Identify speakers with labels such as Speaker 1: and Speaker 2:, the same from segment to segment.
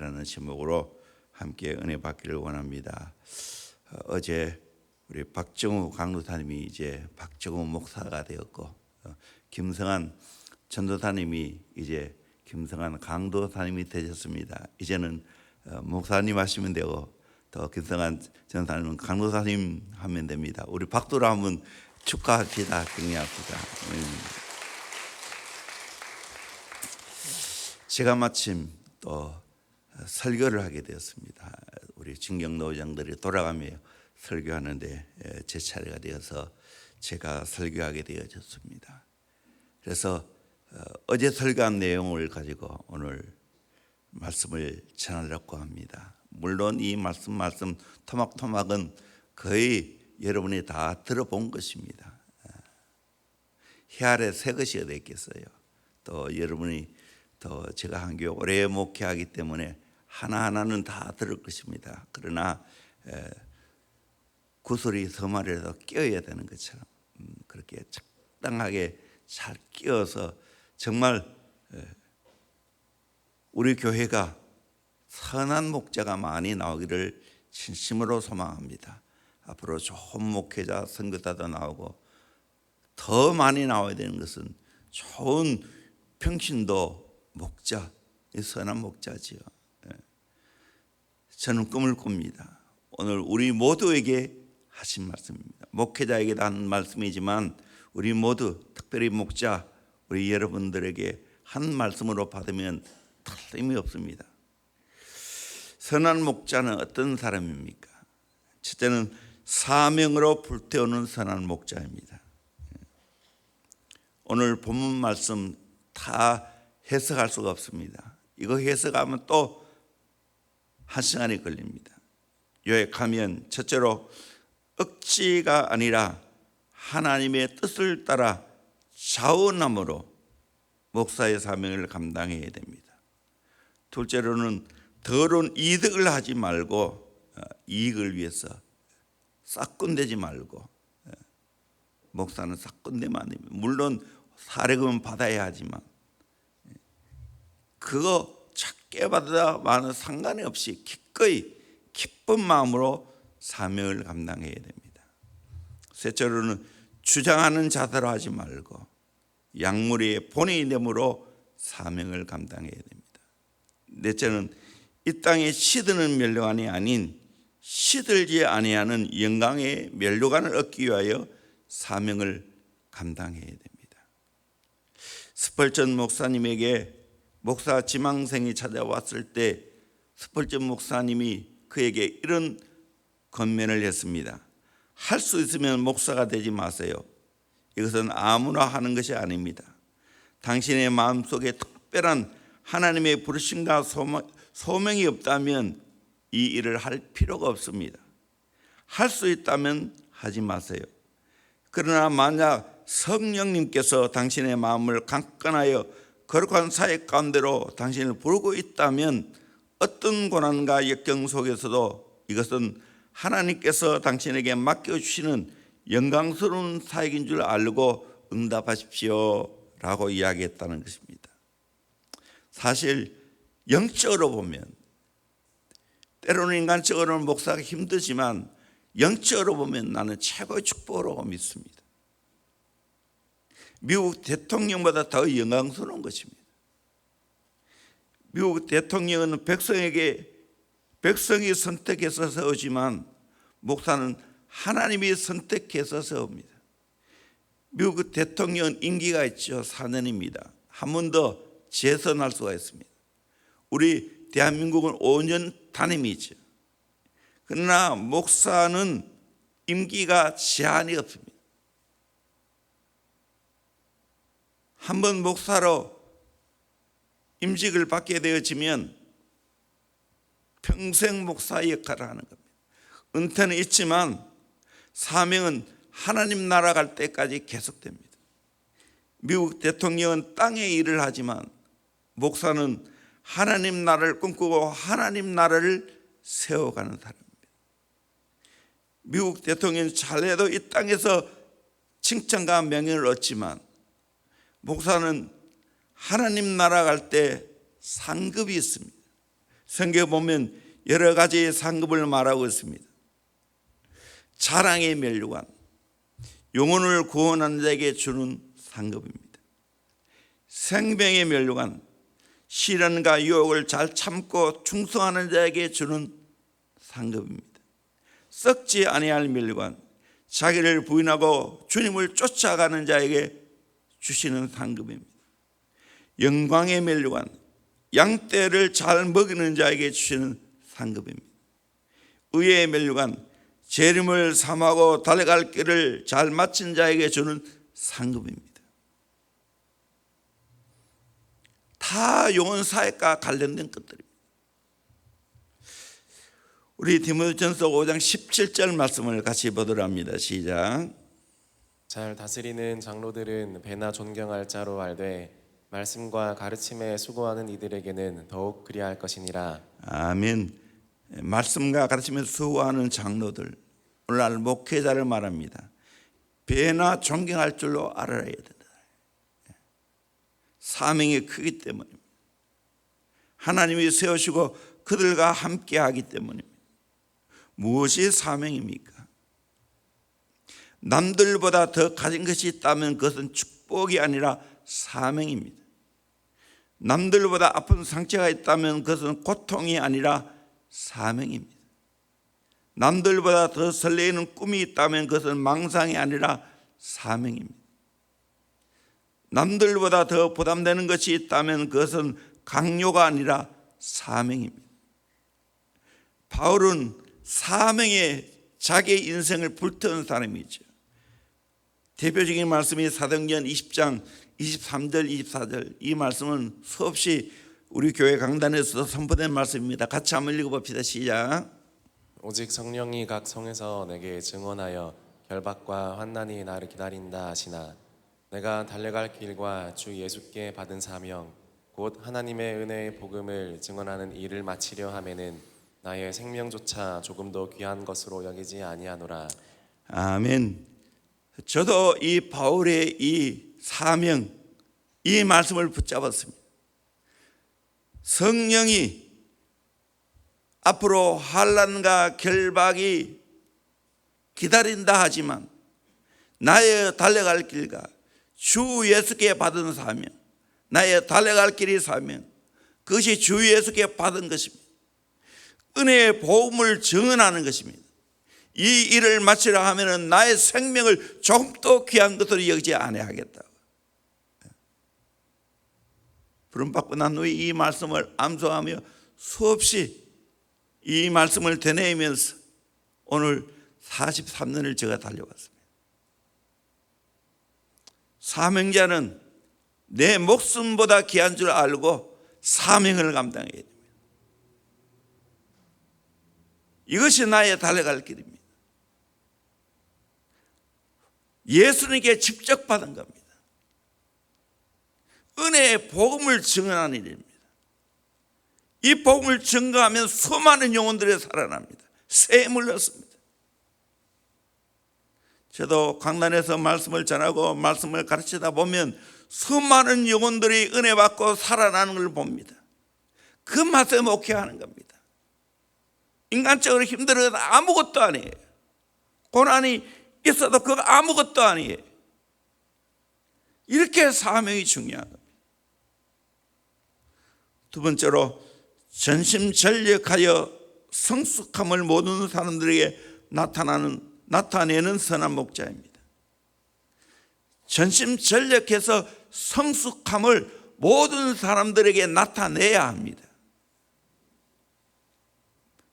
Speaker 1: 이라는 제목으로 함께 은혜 받기를 원합니다. 어제 우리 박정우 강도사님이 이제 박정우 목사가 되었고, 김성한 전도사님이 이제 김성한 강도사님이 되셨습니다. 이제는 목사님 하시면 되고, 또 김성한 전도사님은 강도사님 하면 됩니다. 우리 박도로 한번 축하합시다. 격려합시다. 제가 마침 또 설교를 하게 되었습니다. 우리 진경노장들이 돌아가며 설교하는데 제 차례가 되어서 제가 설교하게 되어졌습니다. 그래서 어제 설교한 내용을 가지고 오늘 말씀을 전하려고 합니다. 물론 이 말씀 토막토막은 거의 여러분이 다 들어본 것입니다. 해 아래 새 것이 어디 있겠어요. 또 여러분이 또 제가 한 교회 오래 목회하기 때문에 하나하나는 다 들을 것입니다. 그러나 구슬이 서말이라도 끼어야 되는 것처럼 그렇게 적당하게 잘 끼어서 정말 우리 교회가 선한 목자가 많이 나오기를 진심으로 소망합니다. 앞으로 좋은 목회자, 선교사도 나오고 더 많이 나와야 되는 것은 좋은 평신도 목자, 선한 목자지요. 저는 꿈을 꿉니다. 오늘 우리 모두에게 하신 말씀입니다. 목회자에게도 한 말씀이지만 우리 모두 특별히 목자, 우리 여러분들에게 한 말씀으로 받으면 틀림이 없습니다. 선한 목자는 어떤 사람입니까? 첫째는 사명으로 불태우는 선한 목자입니다. 오늘 본문 말씀 다 해석할 수가 없습니다. 이거 해석하면 또 한 시간이 걸립니다. 요약하면 첫째로 억지가 아니라 하나님의 뜻을 따라 자원함으로 목사의 사명을 감당해야 됩니다. 둘째로는 더러운 이득을 하지 말고 이익을 위해서 싹군대지 말고, 목사는 싹군대면 안 됩니다. 물론 사례금은 받아야 하지만 그거 작게 받아 많은 상관이 없이 기꺼이 기쁜 마음으로 사명을 감당해야 됩니다. 셋째로는 주장하는 자세로 하지 말고 약물의 본의 됨으로 사명을 감당해야 됩니다. 넷째는 이 땅에 시드는 멸류관이 아닌 시들지 아니하는 영광의 멸류관을 얻기 위하여 사명을 감당해야 됩니다. 스펄전 목사님에게 목사 지망생이 찾아왔을 때 스펄전 목사님이 그에게 이런 권면을 했습니다. 할 수 있으면 목사가 되지 마세요. 이것은 아무나 하는 것이 아닙니다. 당신의 마음속에 특별한 하나님의 부르심과 소명이 없다면 이 일을 할 필요가 없습니다. 할 수 있다면 하지 마세요. 그러나 만약 성령님께서 당신의 마음을 강건하여 거룩한 사역 가운데로 당신을 부르고 있다면 어떤 고난과 역경 속에서도 이것은 하나님께서 당신에게 맡겨주시는 영광스러운 사역인 줄 알고 응답하십시오 라고 이야기했다는 것입니다. 사실 영적으로 보면, 때로는 인간적으로는 목사가 힘들지만 영적으로 보면 나는 최고의 축복으로 믿습니다. 미국 대통령보다 더 영광스러운 것입니다. 미국 대통령은 백성이 선택해서 세우지만 목사는 하나님이 선택해서 세웁니다. 미국 대통령은 임기가 있죠. 4년입니다. 한 번 더 재선할 수가 있습니다. 우리 대한민국은 5년 단임이죠. 그러나 목사는 임기가 제한이 없습니다. 한번 목사로 임직을 받게 되어지면 평생 목사 역할을 하는 겁니다. 은퇴는 있지만 사명은 하나님 나라 갈 때까지 계속됩니다. 미국 대통령은 땅의 일을 하지만 목사는 하나님 나라를 꿈꾸고 하나님 나라를 세워가는 사람입니다. 미국 대통령이 잘해도 이 땅에서 칭찬과 명예를 얻지만 목사는 하나님 나라 갈 때 상급이 있습니다. 성경에 보면 여러 가지 상급을 말하고 있습니다. 자랑의 면류관, 영혼을 구원하는 자에게 주는 상급입니다. 생명의 면류관, 시련과 유혹을 잘 참고 충성하는 자에게 주는 상급입니다. 썩지 아니할 면류관, 자기를 부인하고 주님을 쫓아가는 자에게 주시는 상급입니다. 영광의 면류관, 양떼를 잘 먹이는 자에게 주시는 상급입니다. 의의 면류관, 재림을 삼하고 달려갈 길을 잘 마친 자에게 주는 상급입니다. 다 영혼 사역과 관련된 것들입니다. 우리 디모데전서 5장 17절 말씀을 같이 보도록 합니다. 시작.
Speaker 2: 잘 다스리는 장로들은 배나 존경할 자로 알되 말씀과 가르침에 수고하는 이들에게는 더욱 그리할 것이니라.
Speaker 1: 아멘. 말씀과 가르침에 수고하는 장로들, 오늘날 목회자를 말합니다. 배나 존경할 줄로 알아야 된다. 사명이 크기 때문입니다. 하나님이 세우시고 그들과 함께 하기 때문입니다. 무엇이 사명입니까? 남들보다 더 가진 것이 있다면 그것은 축복이 아니라 사명입니다. 남들보다 아픈 상처가 있다면 그것은 고통이 아니라 사명입니다. 남들보다 더 설레이는 꿈이 있다면 그것은 망상이 아니라 사명입니다. 남들보다 더 부담되는 것이 있다면 그것은 강요가 아니라 사명입니다. 바울은 사명에 자기의 인생을 불태운 사람이죠. 대표적인 말씀이 사도행전 20장 23절 24절, 이 말씀은 수없이 우리 교회 강단에서도 선포된 말씀입니다. 같이 한번 읽어봅시다. 시작.
Speaker 2: 오직 성령이 각 성에서 내게 증언하여 결박과 환난이 나를 기다린다 하시나 내가 달려갈 길과 주 예수께 받은 사명 곧 하나님의 은혜의 복음을 증언하는 일을 마치려 하면은 나의 생명조차 조금도 귀한 것으로 여기지 아니하노라.
Speaker 1: 아멘. 저도 이 바울의 이 사명, 이 말씀을 붙잡았습니다. 성령이 앞으로 환난과 결박이 기다린다 하지만 나의 달려갈 길과 주 예수께 받은 사명, 나의 달려갈 길이 사명, 그것이 주 예수께 받은 것입니다. 은혜의 복음을 증언하는 것입니다. 이 일을 마치려 하면 나의 생명을 조금도 귀한 것으로 여기지 아니하겠다. 부름받고 난 후에 이 말씀을 암송하며 수없이 이 말씀을 되뇌이면서 오늘 43년을 제가 달려왔습니다. 사명자는 내 목숨보다 귀한 줄 알고 사명을 감당해야 됩니다. 이것이 나의 달려갈 길입니다. 예수님께 직접 받은 겁니다. 은혜의 복음을 증언하는 일입니다. 이 복음을 증거하면 수많은 영혼들이 살아납니다. 샘을 얻습니다. 저도 강단에서 말씀을 전하고 말씀을 가르치다 보면 수많은 영혼들이 은혜 받고 살아나는 걸 봅니다. 그 맛에 목회하는 겁니다. 인간적으로 힘들어도 아무것도 아니에요. 고난이 있어도 그거 아무것도 아니에요. 이렇게 사명이 중요한 겁니다. 두 번째로 전심전력하여 성숙함을 모든 사람들에게 나타내는 선한 목자입니다. 전심전력해서 성숙함을 모든 사람들에게 나타내야 합니다.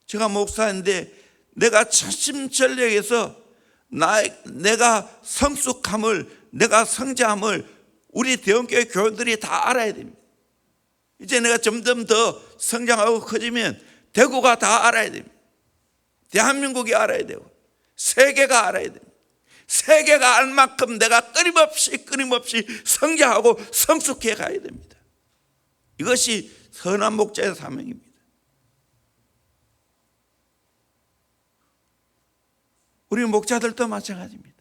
Speaker 1: 제가 목사인데 내가 전심전력해서 내가 성숙함을, 내가 성장함을 우리 대원교회 교인들이 다 알아야 됩니다. 이제 내가 점점 더 성장하고 커지면 대구가 다 알아야 됩니다. 대한민국이 알아야 되고 세계가 알아야 됩니다. 세계가 알 만큼 내가 끊임없이 성장하고 성숙해 가야 됩니다. 이것이 선한 목자의 사명입니다. 우리 목자들도 마찬가지입니다.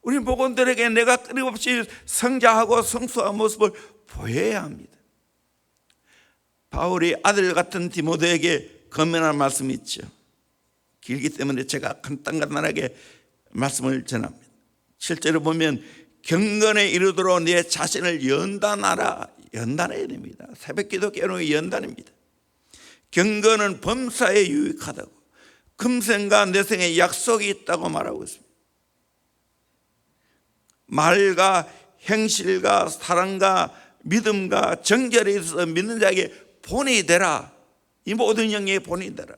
Speaker 1: 우리 목원들에게 내가 끊임없이 성장하고 성숙한 모습을 보여야 합니다. 바울이 아들 같은 디모데에게 권면한 말씀이 있죠. 길기 때문에 제가 간단하게 말씀을 전합니다. 실제로 보면 경건에 이르도록 내 자신을 연단하라. 연단해야 됩니다. 새벽기도 깨우는 연단입니다. 경건은 범사에 유익하다고, 금생과 내생에 약속이 있다고 말하고 있습니다. 말과 행실과 사랑과 믿음과 정결에 있어서 믿는 자에게 본이 되라. 이 모든 영의 본이 되라.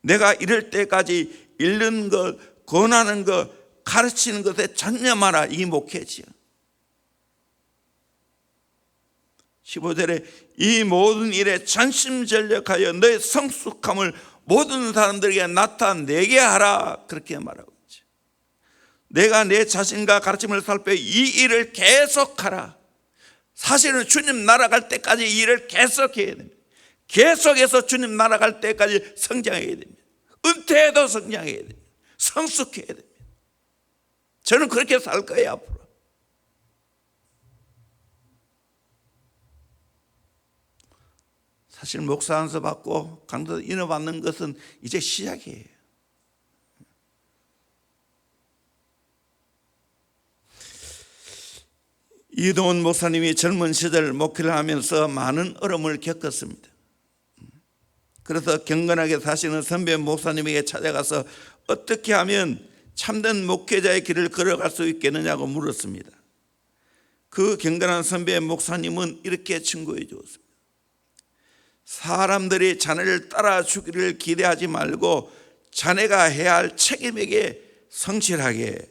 Speaker 1: 내가 이럴 때까지 읽는 것, 권하는 것, 가르치는 것에 전념하라. 이 목회지요. 15절에 이 모든 일에 전심전력하여 너의 성숙함을 모든 사람들에게 나타내게 하라. 그렇게 말하고 있죠. 내가 내 자신과 가르침을 살펴 이 일을 계속하라. 사실은 주님 날아갈 때까지 이 일을 계속해야 됩니다. 계속해서 주님 날아갈 때까지 성장해야 됩니다. 은퇴해도 성장해야 됩니다. 성숙해야 됩니다. 저는 그렇게 살 거예요 앞으로. 사실 목사 안수 받고 강도 인허 받는 것은 이제 시작이에요. 이동훈 목사님이 젊은 시절 목회를 하면서 많은 어려움을 겪었습니다. 그래서 경건하게 사시는 선배 목사님에게 찾아가서 어떻게 하면 참된 목회자의 길을 걸어갈 수 있겠느냐고 물었습니다. 그 경건한 선배 목사님은 이렇게 충고해 주었습니다. 사람들이 자네를 따라주기를 기대하지 말고 자네가 해야 할 책임에게 성실하게,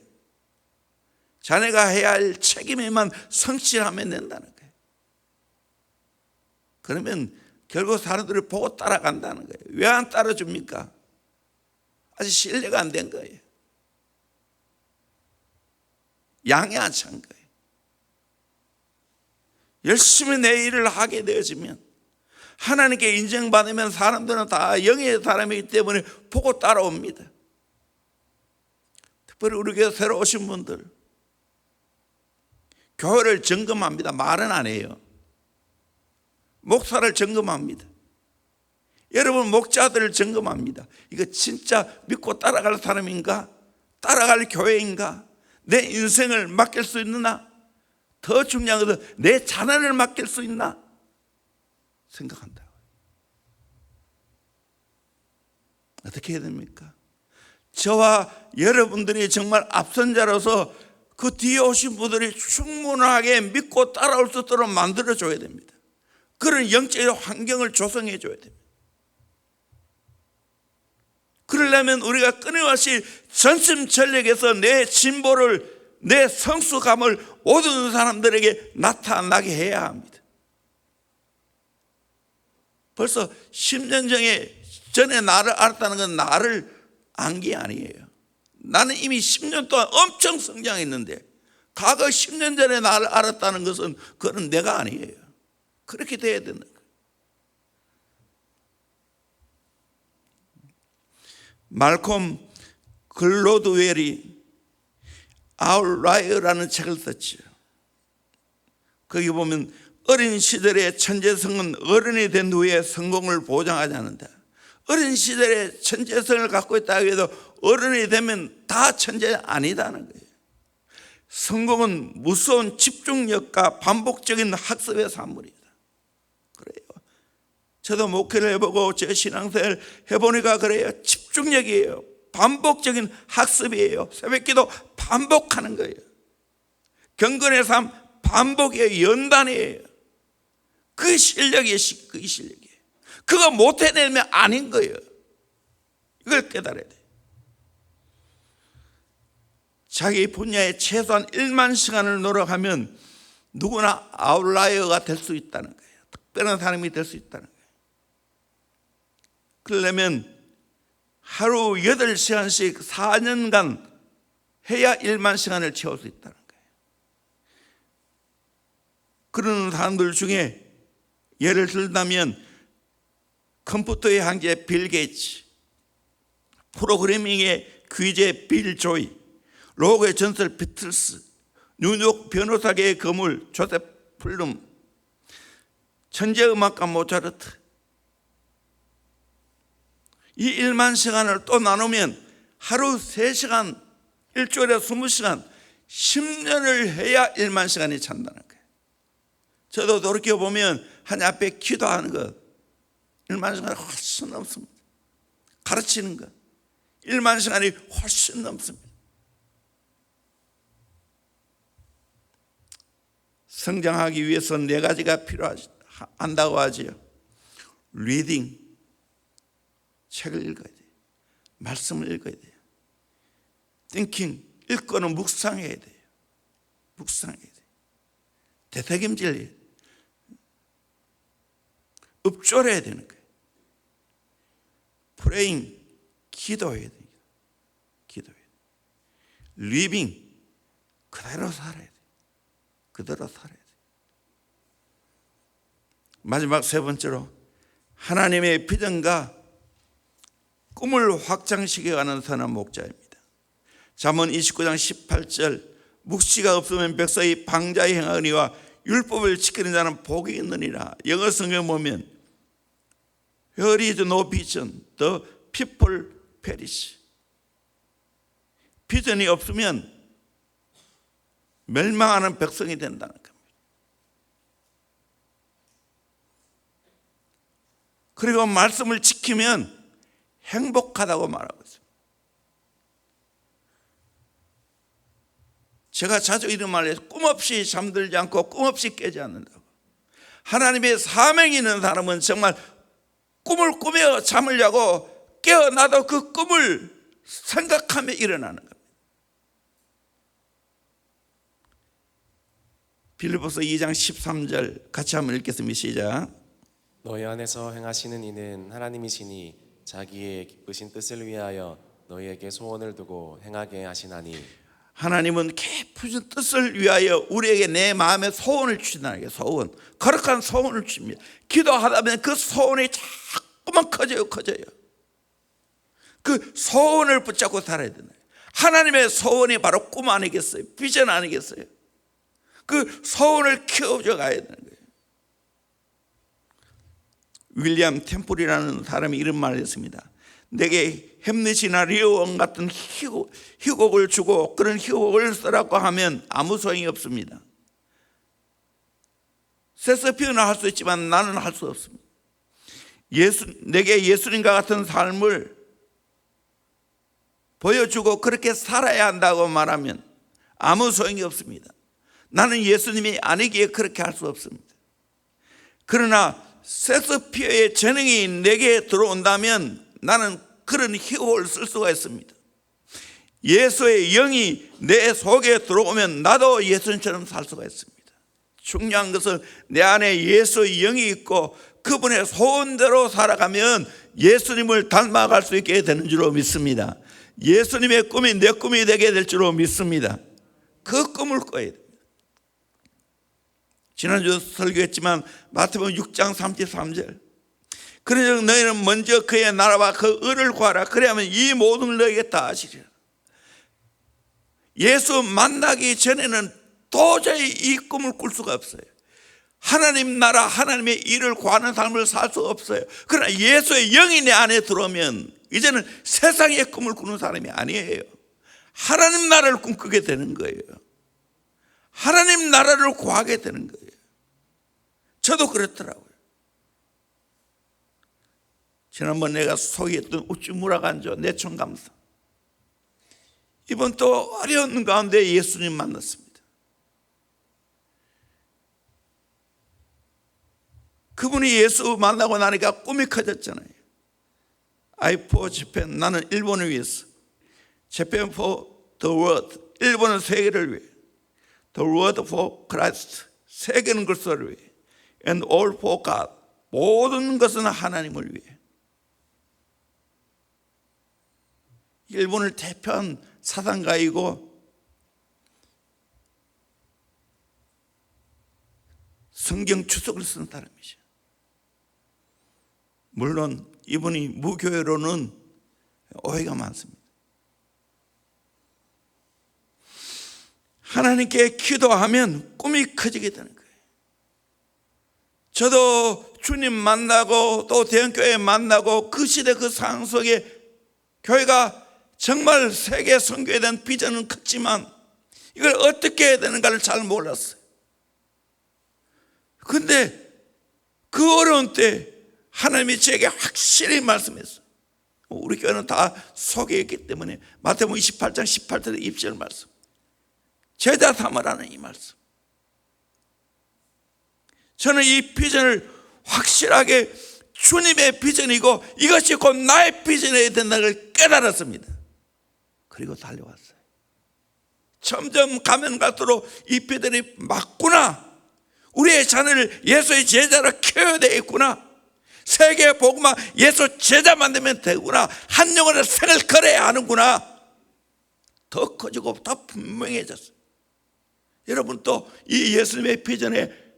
Speaker 1: 자네가 해야 할 책임에만 성실하면 된다는 거예요. 그러면 결국 사람들을 보고 따라간다는 거예요. 왜 안 따라줍니까? 아직 신뢰가 안 된 거예요. 양이 안 찬 거예요. 열심히 내 일을 하게 되어지면, 하나님께 인정받으면 사람들은 다 영의 사람이기 때문에 보고 따라옵니다. 특별히 우리 교회 새로 오신 분들, 교회를 점검합니다. 말은 안 해요. 목사를 점검합니다. 여러분 목자들을 점검합니다. 이거 진짜 믿고 따라갈 사람인가? 따라갈 교회인가? 내 인생을 맡길 수 있느냐? 더 중요한 것은 내 자녀를 맡길 수 있나? 생각한다. 어떻게 해야 됩니까? 저와 여러분들이 정말 앞선자로서 그 뒤에 오신 분들이 충분하게 믿고 따라올 수 있도록 만들어줘야 됩니다. 그런 영적인 환경을 조성해 줘야 됩니다. 그러려면 우리가 끊임없이 전심전력에서 내 진보를, 내 성숙함을 모든 사람들에게 나타나게 해야 합니다. 벌써 10년 전에 나를 알았다는 건 나를 안 게 아니에요. 나는 이미 10년 동안 엄청 성장했는데 과거 10년 전에 나를 알았다는 것은 그건 내가 아니에요. 그렇게 돼야 되는 거예요. 말콤 글로드웰이 아웃라이어라는 책을 썼죠. 거기 보면 어린 시절의 천재성은 어른이 된 후에 성공을 보장하지 않는다. 어린 시절에 천재성을 갖고 있다고 해도 어른이 되면 다 천재 아니다는 거예요. 성공은 무서운 집중력과 반복적인 학습의 산물이다. 그래요. 저도 목회를 해보고 제 신앙생활 해보니까 그래요. 집중력이에요. 반복적인 학습이에요. 새벽기도 반복하는 거예요. 경건의 삶 반복이에요. 연단이에요. 그 실력이에요. 그 실력이에요. 그거 못 해내면 아닌 거예요. 이걸 깨달아야 돼요. 자기 분야에 최소한 1만 시간을 노력하면 누구나 아웃라이어가 될 수 있다는 거예요. 특별한 사람이 될 수 있다는 거예요. 그러려면 하루 8시간씩 4년간 해야 1만 시간을 채울 수 있다는 거예요. 그런 사람들 중에 예를 들자면 컴퓨터의 황제 빌 게이츠, 프로그래밍의 귀재 빌 조이, 로그의 전설 비틀스, 뉴욕 변호사계의 거물 조셉 플룸, 천재음악가 모차르트. 이 1만 시간을 또 나누면 하루 3시간, 일주일에 20시간, 10년을 해야 1만 시간이 찬다는 거예요. 저도 돌이켜보면 하나님 앞에 기도하는 것 1만 시간이 훨씬 넘습니다. 가르치는 것 1만 시간이 훨씬 넘습니다. 성장하기 위해서 4가지가 필요한다고 하지요. 리딩, 책을 읽어야 돼요. 말씀을 읽어야 돼요. thinking, 읽고는 묵상해야 돼요. 묵상해야 돼요. 되새김질 해야 돼요. 읊조려야 되는 거예요. praying, 기도해야 돼요. 기도해야 돼요. living, 그대로 살아야 돼요. 그대로 살아야 돼요. 마지막 3번째로 하나님의 비전과 꿈을 확장시켜가는 선한 목자입니다. 잠언 29장 18절 묵시가 없으면 백성이 방자히 행하거니와 율법을 지키는 자는 복이 있느니라. 영어 성경 보면 Where is no vision, the people perish. 비전이 없으면 멸망하는 백성이 된다는 겁니다. 그리고 말씀을 지키면 행복하다고 말하고 있습니다. 제가 자주 이런 말을 해서 꿈없이 잠들지 않고 꿈없이 깨지 않는다고. 하나님의 사명이 있는 사람은 정말 꿈을 꾸며 잠을 자고 깨어나도 그 꿈을 생각하며 일어나는 겁니다. 빌립보서 2장 13절 같이 한번 읽겠습니다. 시작.
Speaker 2: 너희 안에서 행하시는 이는 하나님이시니 자기의 기쁘신 뜻을 위하여 너희에게 소원을 두고 행하게 하시나니.
Speaker 1: 하나님은 깊으신 뜻을 위하여 우리에게 내 마음의 소원을 주시나니. 소원, 거룩한 소원을 주십니다. 기도하다 보면 그 소원이 자꾸만 커져요. 그 소원을 붙잡고 살아야 되나요? 하나님의 소원이 바로 꿈 아니겠어요? 비전 아니겠어요? 그 소원을 키워져 가야 되는 거예요. 윌리엄 템플이라는 사람이 이런 말을 했습니다. 내게 햄릿이나 리오원 같은 희곡을 주고 그런 희곡을 쓰라고 하면 아무 소용이 없습니다. 셰익스피어는 할 수 있지만 나는 할 수 없습니다. 내게 예수님과 같은 삶을 보여주고 그렇게 살아야 한다고 말하면 아무 소용이 없습니다. 나는 예수님이 아니기에 그렇게 할 수 없습니다. 그러나 셰익스피어의 재능이 내게 들어온다면 나는 그런 희곡을 쓸 수가 있습니다. 예수의 영이 내 속에 들어오면 나도 예수님처럼 살 수가 있습니다. 중요한 것은 내 안에 예수의 영이 있고 그분의 소원대로 살아가면 예수님을 닮아갈 수 있게 되는 줄로 믿습니다. 예수님의 꿈이 내 꿈이 되게 될 줄로 믿습니다. 그 꿈을 꿔야 됩니다. 지난주 설교했지만 마태복음 6장 33절 그러므로 너희는 먼저 그의 나라와 그 의를 구하라. 그래야만 이 모든 걸 너희에게 다 하시리라. 예수 만나기 전에는 도저히 이 꿈을 꿀 수가 없어요. 하나님 나라 하나님의 일을 구하는 삶을 살 수 없어요. 그러나 예수의 영이 내 안에 들어오면 이제는 세상의 꿈을 꾸는 사람이 아니에요. 하나님 나라를 꿈꾸게 되는 거예요. 하나님 나라를 구하게 되는 거예요. 저도 그렇더라고요. 지난번 내가 소개했던 우찌무라간조 내촌감사, 이번 또 어려운 가운데 예수님 만났습니다. 그분이 예수 만나고 나니까 꿈이 커졌잖아요. I for Japan, 나는 일본을 위해서. Japan for the world, 일본은 세계를 위해. The world for Christ, 세계는 그리스도를 위해. And all for God, 모든 것은 하나님을 위해. 일본을 대표한 사상가이고 성경 주석을 쓴 사람이죠. 물론 이분이 무교회로는 오해가 많습니다. 하나님께 기도하면 꿈이 커지게 되는 거예요. 저도 주님 만나고 또 대형교회 만나고 그 시대 그 상황 속에 교회가 정말 세계 선교에 대한 비전은 컸지만 이걸 어떻게 해야 되는가를 잘 몰랐어요. 근데 그 어려운 때 하나님이 저에게 확실히 말씀했어요. 우리 교회는 다 속에 있기 때문에 마태복음 28장 18절의 입절 말씀, 제자 삼으라는 이 말씀. 저는 이 비전을 확실하게 주님의 비전이고 이것이 곧 나의 비전이 된다는 걸 깨달았습니다. 그리고 달려왔어요. 점점 가면 갈수록 이 비전이 맞구나. 우리의 자녀를 예수의 제자로 키워야 되겠구나. 세계 복음화 예수 제자 만들면 되구나. 한 영혼의 생을 걸어야 하는구나. 더 커지고 더 분명해졌어요. 여러분 또 이 예수님의 비전에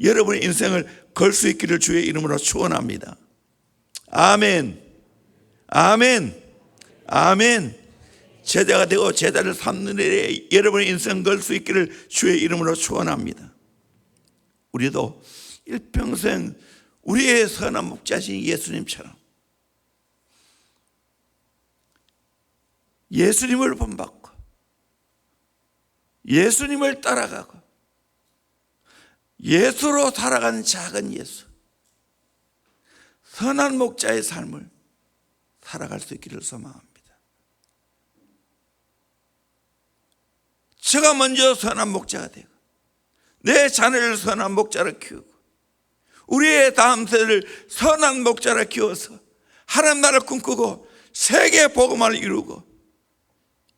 Speaker 1: 여러분의 인생을 걸 수 있기를 주의 이름으로 축원합니다. 아멘, 아멘, 아멘. 제자가 되고 제자를 삼는 일에 여러분의 인생 걸 수 있기를 주의 이름으로 축원합니다. 우리도 일평생 우리의 선한 목자신 예수님처럼 예수님을 본받고 예수님을 따라가고 예수로 살아가는 작은 예수, 선한 목자의 삶을 살아갈 수 있기를 소망합니다. 제가 먼저 선한 목자가 되고 내 자녀를 선한 목자로 키우고 우리의 다음 세대를 선한 목자로 키워서 하나님 나라를 꿈꾸고 세계 복음화를 이루고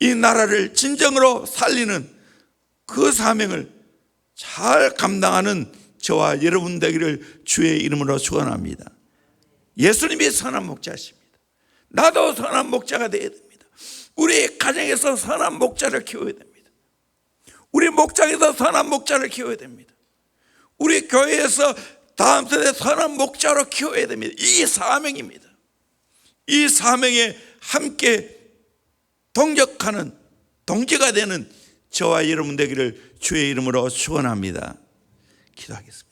Speaker 1: 이 나라를 진정으로 살리는 그 사명을 잘 감당하는 저와 여러분 되기를 주의 이름으로 축원합니다. 예수님이 선한 목자십니다. 나도 선한 목자가 되어야 됩니다. 우리 가정에서 선한 목자를 키워야 됩니다. 우리 목장에서 선한 목자를 키워야 됩니다. 우리 교회에서 다음 세대 선한 목자로 키워야 됩니다. 이 사명입니다. 이 사명에 함께 동력하는 동지가 되는 저와 여러분 되기를 주의 이름으로 축원합니다. 기도하겠습니다.